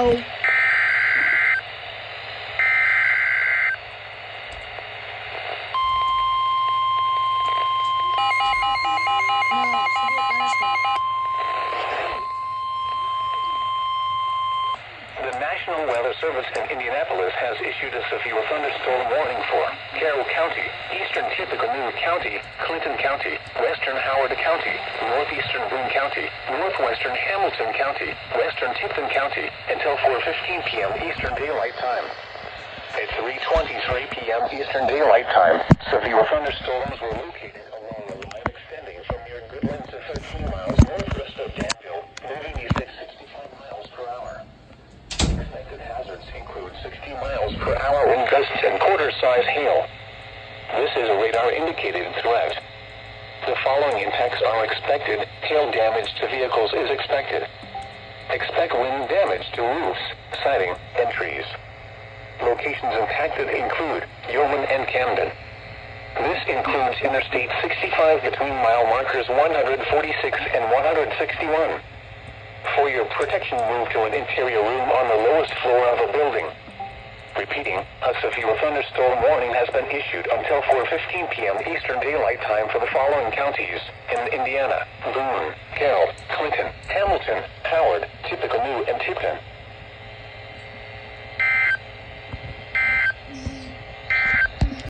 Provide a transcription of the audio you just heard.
Oh. The National Weather Service in Indianapolis has issued a severe thunderstorm warning for Carroll County, Eastern Tippecanoe County, Clinton County, Western Howard County, Northeastern Boone County, Northwestern Hamilton County, Western Tipton County, until 4:15 p.m. Eastern Daylight Time. At 3:23 p.m. Eastern Daylight Time, severe thunderstorms were located along a line extending from near Goodland to 13 miles northwest of Danville, moving east at 65 miles per hour. Expected hazards include 60 miles per hour wind gusts and quarter-size hail. This is a radar-indicated threat. The following impacts are expected. Hail damage to vehicles is expected. Expect wind damage to roofs, siding, and trees. Locations impacted include Yeoman and Camden. This includes Interstate 65 between mile markers 146 and 161. For your protection, move to an interior room on the lowest floor of a building. Repeating, a severe thunderstorm warning has been issued until 4:15 p.m. Eastern Daylight Time for the following counties in Indiana: Boone, Carroll, Clinton, Hamilton, Howard, Tippecanoe, and Tipton.